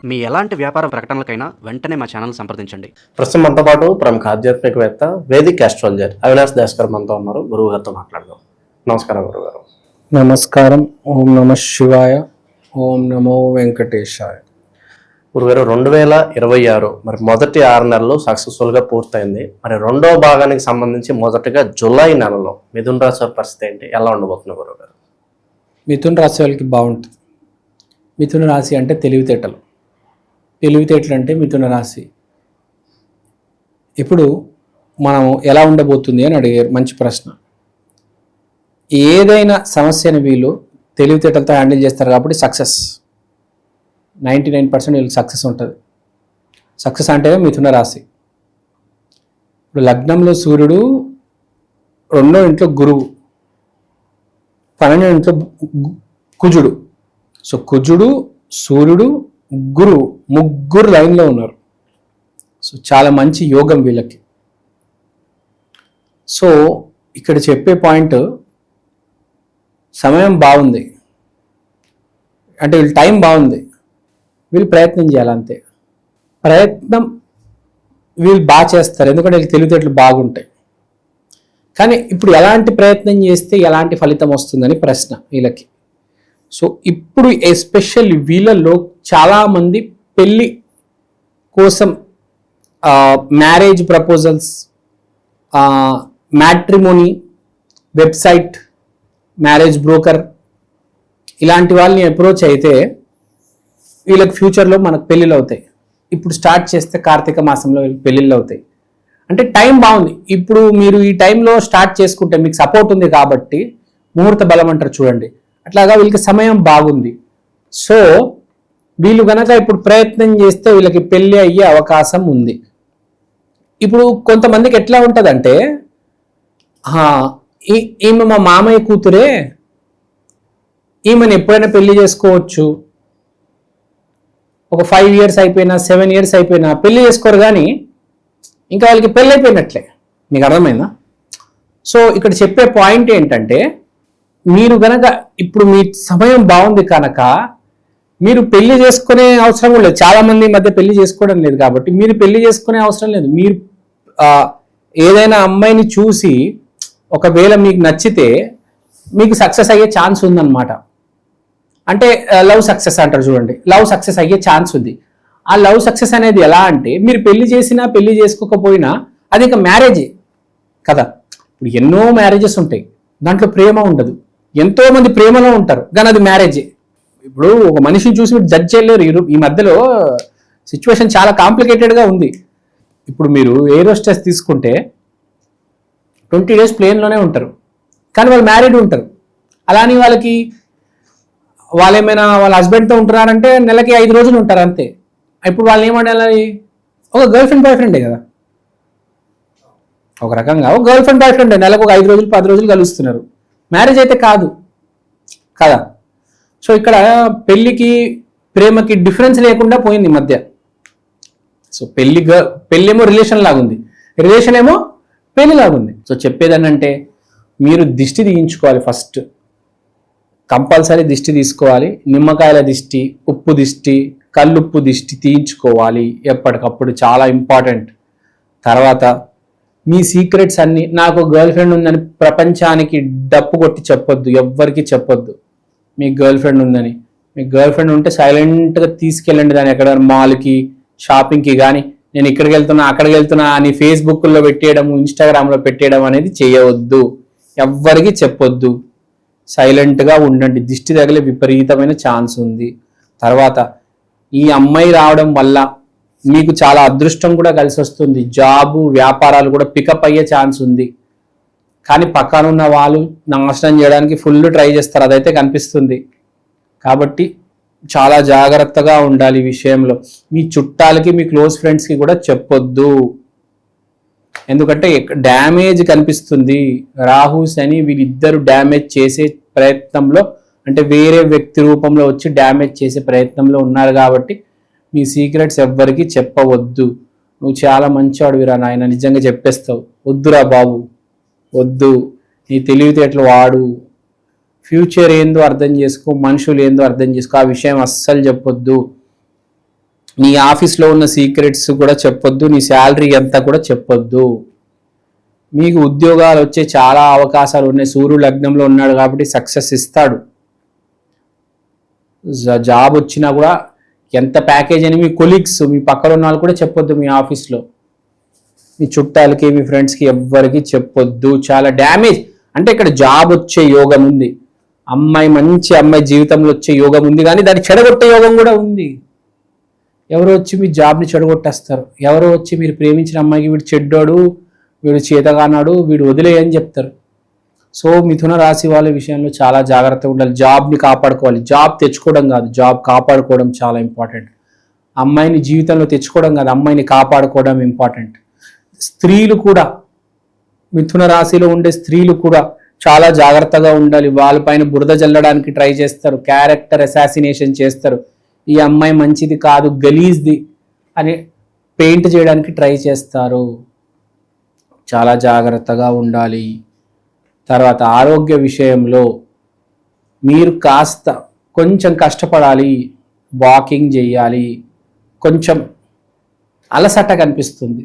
మీ ఎలాంటి వ్యాపార ప్రకటనలకైనా వెంటనే మా ఛానల్ సంప్రదించండి. ప్రస్తుతం మనతో పాటు ప్రముఖ ఆధ్యాత్మికవేత్త వేదిక్ ఆస్ట్రాలజర్ అవినాష్ దాస్ గారు మనతో ఉన్నారు. గురువు గారితో మాట్లాడదాం. నమస్కారం గురుగారు. నమస్కారం. ఓం నమ శివాయ. ఓం నమో వెంకటేశాయ. గురుగారు, 2026 మరి మొదటి 6 నెలలు సక్సెస్ఫుల్గా పూర్తయింది. మరి రెండో భాగానికి సంబంధించి మొదటగా జూలై నెలలో మిథున రాశి వారి పరిస్థితి ఏంటి, ఎలా ఉండబోతుంది గురుగారు? మిథున రాశి వాళ్ళకి బాగుంటుంది. మిథున రాశి అంటే తెలివితేటలు అంటే మిథున రాశి. ఇప్పుడు మనం ఎలా ఉండబోతుంది అని అడిగారు, మంచి ప్రశ్న. ఏదైనా సమస్యని వీళ్ళు తెలివితేటలతో హ్యాండిల్ చేస్తారు కాబట్టి 99% వీళ్ళకి సక్సెస్ ఉంటుంది. సక్సెస్ అంటే మిథున రాశి. ఇప్పుడు లగ్నంలో సూర్యుడు, 2వ ఇంట్లో గురువు, 12వ ఇంట్లో కుజుడు. సో కుజుడు, సూర్యుడు, గురువు ముగ్గురు లైన్లో ఉన్నారు. సో చాలా మంచి యోగం వీళ్ళకి. సో ఇక్కడ చెప్పే పాయింట్, సమయం బాగుంది అంటే వీళ్ళు టైం బాగుంది, వీళ్ళు ప్రయత్నం చేయాలి అంతే. ప్రయత్నం వీళ్ళు బాగా చేస్తారు ఎందుకంటే వీళ్ళు తెలివితేటలు బాగుంటాయి. కానీ ఇప్పుడు ఎలాంటి ప్రయత్నం చేస్తే ఎలాంటి ఫలితం వస్తుందని ప్రశ్న వీళ్ళకి. సో ఇప్పుడు ఎస్పెషల్లీ వీళ్ళలో చాలామంది పెళ్ళి కోసం marriage proposals, matrimony website, marriage broker ఇలాంటి వాళ్ళని అప్రోచ్ అయితే వీళ్ళకి ఫ్యూచర్లో మనకు పెళ్ళిళ్ళు అవుతాయి. ఇప్పుడు స్టార్ట్ చేస్తే కార్తీక మాసంలో వీళ్ళకి పెళ్ళిళ్ళు అవుతాయి. అంటే టైం బాగుంది. ఇప్పుడు మీరు ఈ టైంలో స్టార్ట్ చేసుకుంటే మీకు సపోర్ట్ ఉంది కాబట్టి ముహూర్త బలం అంటారు చూడండి, అట్లాగా వీళ్ళకి సమయం బాగుంది. సో వీళ్ళు కనుక ఇప్పుడు ప్రయత్నం చేస్తే వీళ్ళకి పెళ్ళి అయ్యే అవకాశం ఉంది. ఇప్పుడు కొంతమందికి ఎట్లా ఉంటుందంటే, ఈమె మా మామయ్య కూతురే, ఈమెను ఎప్పుడైనా పెళ్లి చేసుకోవచ్చు, ఒక 5 years అయిపోయినా 7 years అయిపోయినా పెళ్లి చేసుకోరు, కానీ ఇంకా వాళ్ళకి పెళ్ళి అయిపోయినట్లే. మీకు అర్థమైందా? సో ఇక్కడ చెప్పే పాయింట్ ఏంటంటే, మీరు గనక ఇప్పుడు మీ సమయం బాగుంది కనుక మీరు పెళ్లి చేసుకునే అవసరం కూడా లేదు. చాలా మంది ఈ మధ్య పెళ్లి చేసుకోవడం లేదు కాబట్టి మీరు పెళ్లి చేసుకునే అవసరం లేదు. మీరు ఏదైనా అమ్మాయిని చూసి ఒకవేళ మీకు నచ్చితే మీకు సక్సెస్ అయ్యే ఛాన్స్ ఉందన్నమాట. అంటే లవ్ సక్సెస్ అంటారు చూడండి, లవ్ సక్సెస్ అయ్యే ఛాన్స్ ఉంది. ఆ లవ్ సక్సెస్ అనేది ఎలా అంటే, మీరు పెళ్లి చేసినా పెళ్లి చేసుకోకపోయినా అది ఇంకా మ్యారేజే కదా. ఇప్పుడు ఎన్నో మ్యారేజెస్ ఉంటాయి, దాంట్లో ప్రేమ ఉండదు. ఎంతో మంది ప్రేమలో ఉంటారు కానీ అది మ్యారేజే. ఇప్పుడు ఒక మనిషిని చూసి మీరు జడ్జ్ చేయలేరు. ఈ మధ్యలో సిచ్యువేషన్ చాలా కాంప్లికేటెడ్గా ఉంది. ఇప్పుడు మీరు ఎయిర్ హోస్టెస్ తీసుకుంటే 20 days ప్లేన్లోనే ఉంటారు కానీ వాళ్ళు మ్యారీడ్ ఉంటారు. అలానే వాళ్ళేమైనా వాళ్ళ హస్బెండ్తో ఉంటున్నారంటే నెలకి 5 రోజులు ఉంటారు అంతే. ఇప్పుడు వాళ్ళని ఏమంటారు, ఒక గర్ల్ ఫ్రెండ్ బాయ్ ఫ్రెండే కదా. ఒక రకంగా ఒక గర్ల్ ఫ్రెండ్ బాయ్ ఫ్రెండే, నెలకు ఒక 5 రోజులు 10 రోజులు కలుస్తున్నారు. మ్యారేజ్ అయితే కాదు కదా. సో ఇక్కడ పెళ్లికి ప్రేమకి డిఫరెన్స్ లేకుండా పోయింది ఈ మధ్య. సో పెళ్ళేమో రిలేషన్ లాగుంది, రిలేషన్ ఏమో పెళ్లి లాగుంది. సో చెప్పేదనంటే, మీరు దిష్టి తీయించుకోవాలి. ఫస్ట్ కంపల్సరీ దిష్టి తీసుకోవాలి. నిమ్మకాయల దిష్టి, ఉప్పు దిష్టి, కల్లుప్పు దిష్టి తీయించుకోవాలి ఎప్పటికప్పుడు, చాలా ఇంపార్టెంట్. తర్వాత మీ సీక్రెట్స్ అన్ని, నాకు గర్ల్ ఫ్రెండ్ ఉందని ప్రపంచానికి డప్పు కొట్టి చెప్పొద్దు, ఎవ్వరికి చెప్పొద్దు మీకు గర్ల్ ఫ్రెండ్ ఉందని. మీకు గర్ల్ ఫ్రెండ్ ఉంటే సైలెంట్గా తీసుకెళ్ళండి దాన్ని ఎక్కడ, మాల్కి, షాపింగ్కి. కానీ నేను ఇక్కడికి వెళ్తున్నా అక్కడికి వెళ్తున్నా అని ఫేస్బుక్లో పెట్టేయడం, ఇన్స్టాగ్రామ్లో పెట్టేయడం అనేది చేయవద్దు, ఎవ్వరికి చెప్పొద్దు. సైలెంట్గా ఉండండి, దిష్టి తగిలే విపరీతమైన ఛాన్స్ ఉంది. తర్వాత ఈ అమ్మాయి రావడం వల్ల మీకు చాలా అదృష్టం కూడా కలిసి వస్తుంది. జాబు, వ్యాపారాలు కూడా పికప్ అయ్యే ఛాన్స్ ఉంది. కానీ పక్కనున్న వాళ్ళు నాశనం చేయడానికి ఫుల్ ట్రై చేస్తారు, అదైతే కనిపిస్తుంది. కాబట్టి చాలా జాగ్రత్తగా ఉండాలి ఈ విషయంలో. మీ చుట్టాలకి, మీ క్లోజ్ ఫ్రెండ్స్కి కూడా చెప్పొద్దు, ఎందుకంటే డ్యామేజ్ కనిపిస్తుంది. రాహు, శని వీళ్ళిద్దరు డ్యామేజ్ చేసే ప్రయత్నంలో, అంటే వేరే వ్యక్తి రూపంలో వచ్చి డ్యామేజ్ చేసే ప్రయత్నంలో ఉన్నారు. కాబట్టి మీ సీక్రెట్స్ ఎవ్వరికి చెప్పవద్దు. నువ్వు చాలా మంచివాడువిరా నాయన, నిజంగా చెప్పేస్తావు. వద్దురా బాబు, వద్దు. నీ తెలివితేటలు వాడు, ఫ్యూచర్ ఏందో అర్థం చేసుకో, మనుషులు ఏందో అర్థం చేసుకో, ఆ విషయం అస్సలు చెప్పొద్దు. నీ ఆఫీస్లో ఉన్న సీక్రెట్స్ కూడా చెప్పొద్దు, నీ శాలరీ ఎంత కూడా చెప్పొద్దు. మీకు ఉద్యోగాలు వచ్చే చాలా అవకాశాలు ఉన్నాయి. సూర్యుడు లగ్నంలో ఉన్నాడు కాబట్టి సక్సెస్ ఇస్తాడు. జాబ్ వచ్చినా కూడా ఎంత ప్యాకేజ్ అని మీ కొలీగ్స్, మీ పక్కన ఉన్న వాళ్ళు కూడా చెప్పొద్దు. మీ ఆఫీస్లో మీ చుట్టాలకి, మీ ఫ్రెండ్స్కి ఎవ్వరికి చెప్పొద్దు. చాలా డ్యామేజ్. అంటే ఇక్కడ జాబ్ వచ్చే యోగం ఉంది, మంచి అమ్మాయి జీవితంలో వచ్చే యోగం ఉంది, కానీ దాన్ని చెడగొట్టే యోగం కూడా ఉంది. ఎవరో వచ్చి మీ జాబ్ని చెడగొట్టేస్తారు. ఎవరో వచ్చి మీరు ప్రేమించిన అమ్మాయికి వీడు చెడ్డాడు, వీడు చేతగానాడు, వీడు వదిలేయని చెప్తారు. సో మిథున రాశి వాళ్ళ విషయంలో చాలా జాగ్రత్తగా ఉండాలి. జాబ్ని కాపాడుకోవాలి. జాబ్ తెచ్చుకోవడం కాదు, జాబ్ కాపాడుకోవడం చాలా ఇంపార్టెంట్. అమ్మాయిని జీవితంలో తెచ్చుకోవడం కాదు, అమ్మాయిని కాపాడుకోవడం ఇంపార్టెంట్. స్త్రీలు కూడా, మిథున రాశిలో ఉండే స్త్రీలు కూడా చాలా జాగ్రత్తగా ఉండాలి. వాళ్ళపైన బురద జల్లడానికి ట్రై చేస్తారు, క్యారెక్టర్ అసాసినేషన్ చేస్తారు. ఈ అమ్మాయి మంచిది కాదు, గలీజ్ది అని పెయింట్ చేయడానికి ట్రై చేస్తారు. చాలా జాగ్రత్తగా ఉండాలి. తర్వాత ఆరోగ్య విషయంలో మీరు కాస్త కొంచెం కష్టపడాలి, వాకింగ్ చేయాలి. కొంచెం అలసట కనిపిస్తుంది.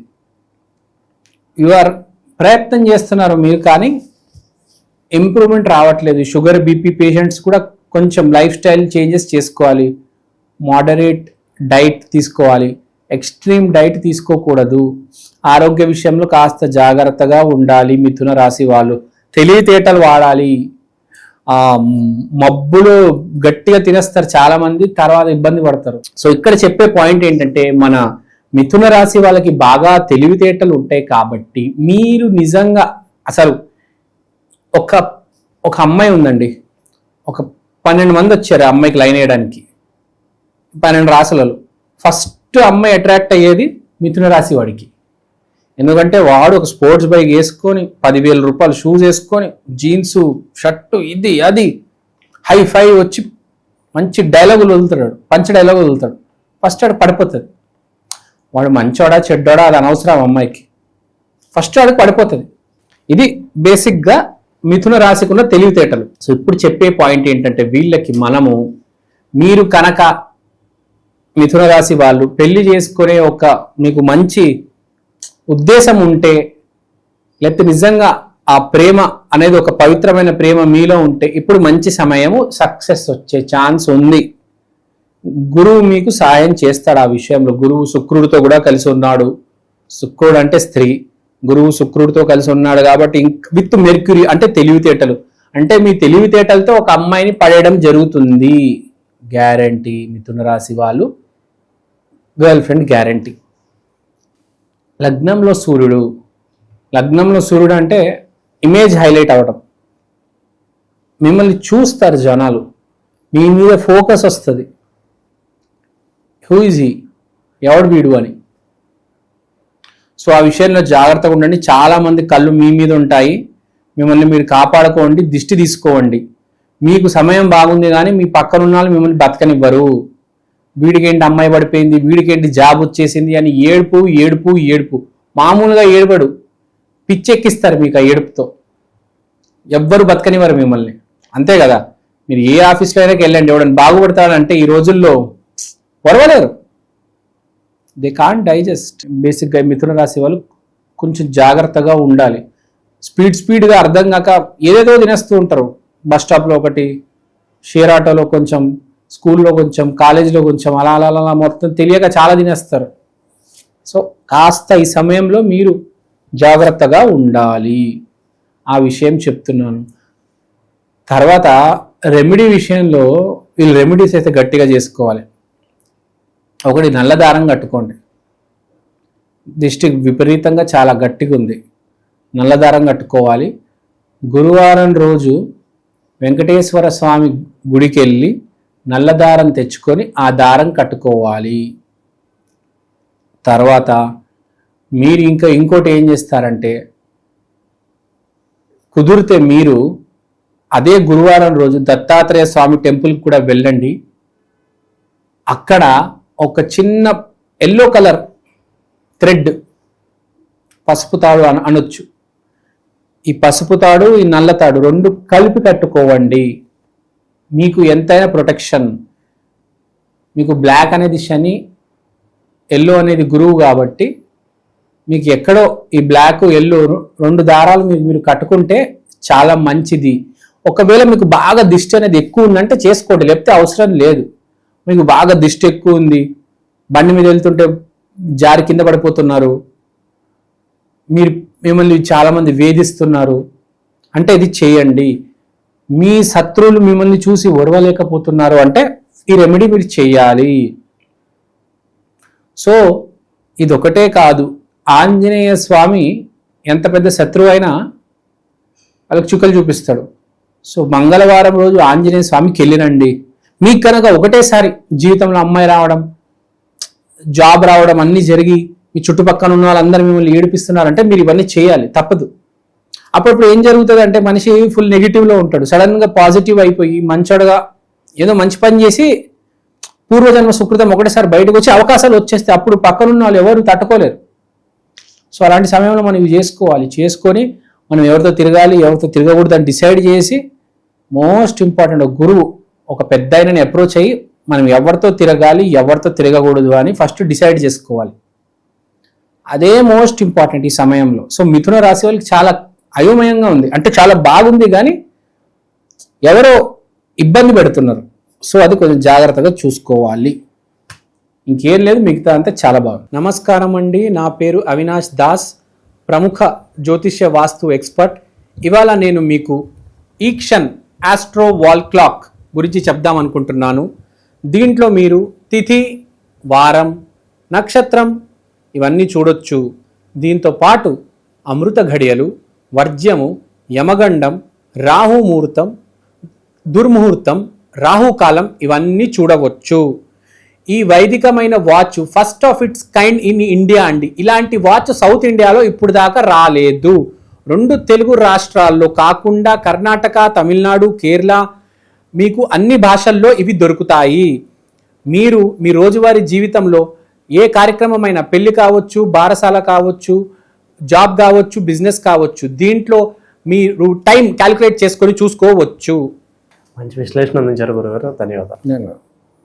ప్రయత్నం చేస్తున్నారు మీరు, కానీ ఇంప్రూవ్మెంట్ రావట్లేదు. షుగర్, బీపీ పేషెంట్స్ కూడా కొంచెం లైఫ్ స్టైల్ చేంజెస్ చేసుకోవాలి. మోడరేట్ డైట్ తీసుకోవాలి, ఎక్స్ట్రీమ్ డైట్ తీసుకోకూడదు. ఆరోగ్య విషయంలో కాస్త జాగ్రత్తగా ఉండాలి. మిథున రాశి వాళ్ళు తెలివితేటలు వాడాలి. మబ్బులు గట్టిగా తినేస్తారు చాలా మంది, తర్వాత ఇబ్బంది పడతారు. సో ఇక్కడ చెప్పే పాయింట్ ఏంటంటే, మన మిథున రాశి వాళ్ళకి బాగా తెలివితేటలు ఉంటాయి కాబట్టి మీరు నిజంగా అసలు ఒక అమ్మాయి ఉందండి, ఒక 12 మంది వచ్చారు అమ్మాయికి లైన్ వేయడానికి, 12 రాశులలో. ఫస్ట్ అమ్మాయి అట్రాక్ట్ అయ్యేది మిథున రాశి వాడికి. ఎందుకంటే వాడు ఒక స్పోర్ట్స్ బైక్ వేసుకొని 10,000 రూపాయలు షూస్ వేసుకొని, జీన్సు, షర్టు, ఇది అది హై ఫై వచ్చి మంచి డైలాగులు వదులుతాడు, పంచ డైలాగులు వదులుతాడు. ఫస్ట్ ఆడు పడిపోతుంది. వాడు మంచోడా చెడ్డోడా అది అనవసరం అమ్మాయికి, ఫస్ట్ వాడికి పడిపోతుంది. ఇది బేసిక్గా మిథున రాశికి ఉన్న తెలివితేటలు. సో ఇప్పుడు చెప్పే పాయింట్ ఏంటంటే, వీళ్ళకి మీరు కనుక మిథున రాశి వాళ్ళు పెళ్లి చేసుకునే మీకు మంచి ఉద్దేశం ఉంటే, లేకపోతే నిజంగా ఆ ప్రేమ అనేది ఒక పవిత్రమైన ప్రేమ మీలో ఉంటే, ఇప్పుడు మంచి సమయము, సక్సెస్ వచ్చే ఛాన్స్ ఉంది. గురువు మీకు సాయం చేస్తాడు ఆ విషయంలో. గురువు శుక్రుడితో కూడా కలిసి ఉన్నాడు. శుక్రుడు అంటే స్త్రీ, గురువు శుక్రుడితో కలిసి ఉన్నాడు కాబట్టి విత్ మెర్క్యూరీ అంటే తెలివితేటలు. అంటే మీ తెలివితేటలతో ఒక అమ్మాయిని పడేయడం జరుగుతుంది. గ్యారంటీ. మిథున రాశి వాళ్ళు గర్ల్ ఫ్రెండ్ గ్యారంటీ. లగ్నంలో సూర్యుడు అంటే ఇమేజ్ హైలైట్ అవ్వడం. మిమ్మల్ని చూస్తారు జనాలు, మీ మీద ఫోకస్ వస్తుంది. హూ ఈజ్ హీ, ఎవడు వీడు అని. సో ఆ విషయంలో జాగ్రత్తగా ఉండండి. చాలామంది కళ్ళు మీ మీద ఉంటాయి. మిమ్మల్ని మీరు కాపాడుకోండి, దిష్టి తీసుకోండి. మీకు సమయం బాగుంది కానీ మీ పక్కన ఉన్న వాళ్ళు మిమ్మల్ని బతకనివ్వరు. వీడికేంటి అమ్మాయి పడిపోయింది, వీడికేంటి జాబ్ వచ్చేసింది అని ఏడుపు. మామూలుగా ఏడుపడు, పిచ్చెక్కిస్తారు మీకు ఆ ఏడుపుతో. ఎవ్వరు బతకనివ్వరు మిమ్మల్ని, అంతే కదా. మీరు ఏ ఆఫీస్లో అయినా వెళ్ళండి, ఎవడని బాగుపడతాడంటే ఈ రోజుల్లో పొరవలేరు. They can't digest. బేసిక్గా మిథున రాశి వాళ్ళు కొంచెం జాగ్రత్తగా ఉండాలి. స్పీడ్గా అర్థం కాక ఏదేదో తినేస్తూ ఉంటారు. బస్ స్టాప్లో ఒకటి, షేర్ ఆటోలో కొంచెం, స్కూల్లో కొంచెం, కాలేజీలో కొంచెం, అలా మొత్తం తెలియక చాలా తినేస్తారు. సో కాస్త ఈ సమయంలో మీరు జాగ్రత్తగా ఉండాలి. ఆ విషయం చెప్తున్నాను. తర్వాత రెమెడీ విషయంలో వీళ్ళు రెమెడీస్ అయితే గట్టిగా చేసుకోవాలి. ఒకటి, నల్ల దారం కట్టుకోండి. దిష్టి విపరీతంగా చాలా గట్టిగా ఉంది, నల్ల దారం కట్టుకోవాలి. గురువారం రోజు వెంకటేశ్వర స్వామి గుడికి వెళ్ళి నల్ల దారం తెచ్చుకొని ఆ దారం కట్టుకోవాలి. తర్వాత మీరు ఇంకోటి ఏం చేస్తారంటే, కుదిరితే మీరు అదే గురువారం రోజు దత్తాత్రేయ స్వామి టెంపుల్కి కూడా వెళ్ళండి. అక్కడ ఒక చిన్న ఎల్లో కలర్ థ్రెడ్, పసుపు తాడు అనొచ్చు. ఈ పసుపు తాడు, ఈ నల్ల తాడు 2 కలిపి కట్టుకోవండి. మీకు ఎంతైనా ప్రొటెక్షన్. మీకు బ్లాక్ అనేది శని, ఎల్లో అనేది గురువు కాబట్టి మీకు ఎక్కడో ఈ బ్లాక్ ఎల్లో 2 దారాలు మీరు కట్టుకుంటే చాలా మంచిది. ఒకవేళ మీకు బాగా దిష్టి అనేది ఎక్కువ ఉందంటే చేసుకోండి, లేకపోతే అవసరం లేదు. మీకు బాగా దిష్టి ఎక్కువ ఉంది, బండి మీద వెళ్తుంటే జారి కింద పడిపోతున్నారు, మిమ్మల్ని చాలా మంది వేధిస్తున్నారు అంటే ఇది చేయండి. మీ శత్రువులు మిమ్మల్ని చూసి ఓర్వలేకపోతున్నారు అంటే ఈ రెమెడీ మీరు చేయాలి. సో ఇదొకటే కాదు, ఆంజనేయ స్వామి ఎంత పెద్ద శత్రువు అయినా వాళ్ళకి చుక్కలు చూపిస్తాడు. సో మంగళవారం రోజు ఆంజనేయ స్వామికి వెళ్ళినండి. మీకు కనుక ఒకటేసారి జీవితంలో అమ్మాయి రావడం, జాబ్ రావడం అన్నీ జరిగి మీ చుట్టుపక్కల ఉన్న వాళ్ళందరూ మిమ్మల్ని ఏడిపిస్తున్నారంటే మీరు ఇవన్నీ చేయాలి, తప్పదు. అప్పుడప్పుడు ఏం జరుగుతుంది అంటే మనిషి ఫుల్ నెగిటివ్లో ఉంటాడు, సడన్గా పాజిటివ్ అయిపోయి మంచోడుగా ఏదో మంచి పని చేసి పూర్వజన్మ సుకృతం ఒకటేసారి బయటకు వచ్చి అవకాశాలు వచ్చేస్తే అప్పుడు పక్కనున్న వాళ్ళు ఎవరు తట్టుకోలేరు. సో అలాంటి సమయంలో మనం ఇవి చేసుకొని మనం ఎవరితో తిరగాలి, ఎవరితో తిరగకూడదు అని డిసైడ్ చేసి, మోస్ట్ ఇంపార్టెంట్ గురువు ఒక పెద్ద ఆయనని అప్రోచ్ అయ్యి మనం ఎవరితో తిరగాలి, ఎవరితో తిరగకూడదు అని ఫస్ట్ డిసైడ్ చేసుకోవాలి. అదే మోస్ట్ ఇంపార్టెంట్ ఈ సమయంలో. సో మిథున రాశి వాళ్ళకి చాలా అయోమయంగా ఉంది, అంటే చాలా బాగుంది కానీ ఎవరో ఇబ్బంది పెడుతున్నారు. సో అది కొంచెం జాగ్రత్తగా చూసుకోవాలి. ఇంకేం లేదు, మిగతా అంతా చాలా బాగుంది. నమస్కారం అండి, నా పేరు అవినాష్ దాస్, ప్రముఖ జ్యోతిష్య వాస్తు ఎక్స్పర్ట్. ఇవాళ నేను మీకు ఈక్షన్ ఆస్ట్రో వాల్ క్లాక్ గురించి చెప్దాం అనుకుంటున్నాను. దీంట్లో మీరు తిథి, వారం, నక్షత్రం ఇవన్నీ చూడొచ్చు. దీంతో పాటు అమృత ఘడియలు, వర్జ్యము, యమగండం, రాహుముహూర్తం, దుర్ముహూర్తం, రాహుకాలం ఇవన్నీ చూడవచ్చు. ఈ వైదికమైన watch first of its kind in India అండి. ఇలాంటి వాచ్ సౌత్ ఇండియాలో ఇప్పుడు దాకా రాలేదు. 2 తెలుగు రాష్ట్రాల్లో కాకుండా కర్ణాటక, తమిళనాడు, కేరళ మీకు అన్ని భాషల్లో ఇవి దొరుకుతాయి. మీరు మీ రోజువారీ జీవితంలో ఏ కార్యక్రమమైనా, పెళ్లి కావచ్చు, బారసాల కావచ్చు, జాబ్ కావచ్చు, బిజినెస్ కావచ్చు, దీంట్లో మీరు టైం క్యాలిక్యులేట్ చేసుకొని చూసుకోవచ్చు. మంచి విశ్లేషణ అందించారు గురుగారు, ధన్యవాదాలు.